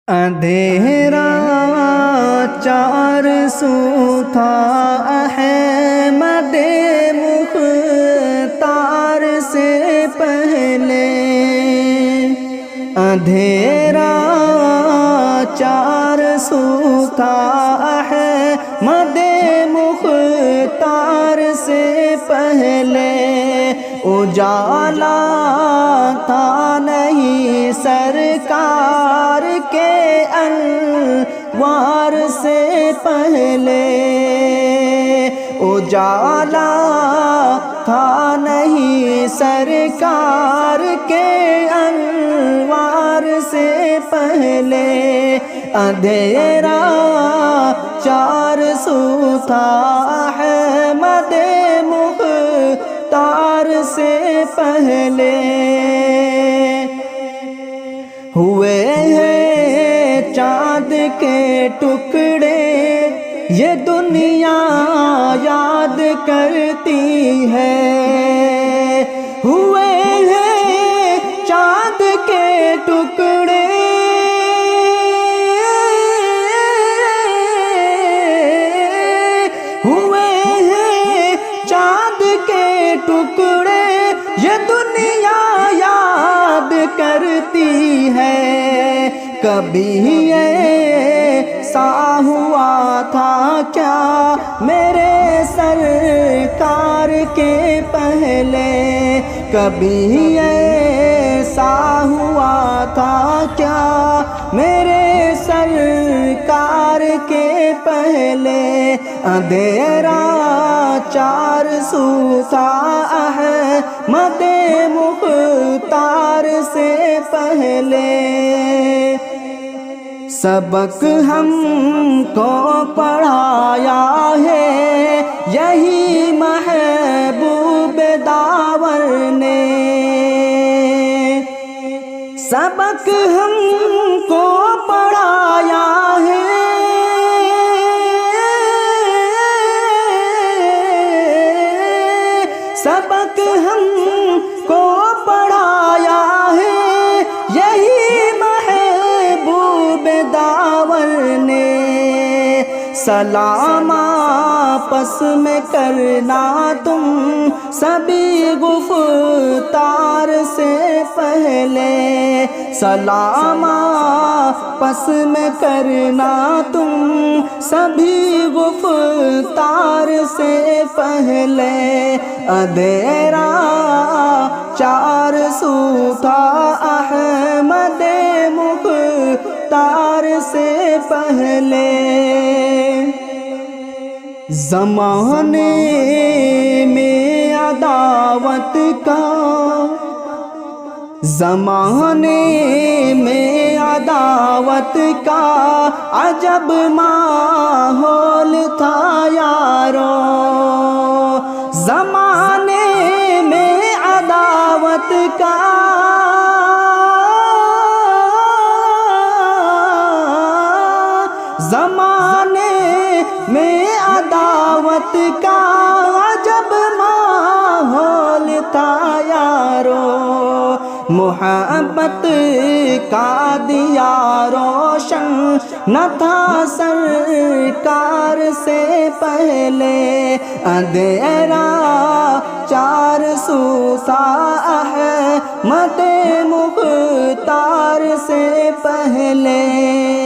اندھیرا چار سو تھا احمد مختار سے پہلے، اندھیرا چار سو تھا احمد مختار سے پہلے، اجالا تھا نہیں سرکار کے انوار سے پہلے، اجالا تھا نہیں سرکار کے انوار سے پہلے، اندھیرا چار سو تھا احمد مختار سے پہلے، ہوئے ہیں چاند کے ٹکڑے یہ دنیا یاد کرتی ہے، ہوئے ہیں چاند کے ٹکڑے ہوئے ہیں چاند کے ٹکڑے یہ دنیا یاد کرتی ہے، کبھی ایسا ہوا تھا کیا میرے سرکار کے پہلے، کبھی ایسا ہوا تھا کیا میرے سرکار کے پہلے، اندھیرا چار سو تھا احمد مختار سے پہلے، سبق ہم کو پڑھایا ہے یہی محبوب داور نے، سبق ہم کو پڑھایا ہے سبق ہم کو پڑھایا ہے یہی محبوب داور نے، سلام آپس میں کرنا تم سبھی گفتار سے پہلے، سلام آپس میں کرنا تم سبھی گفتار سے پہلے، اندھیرا چار سو تھا احمد مختار سے پہلے، زمانے میں عداوت کا زمانے میں عداوت کا عجب ماحول تھا یارو، زمانے میں عداوت کا زمانے میں عداوت کا عجب ماحول تھا یارو، محبت کا دیا روشن نہ تھا سرکار سے پہلے، اندھیرا چار سو تھا احمد مختار سے پہلے۔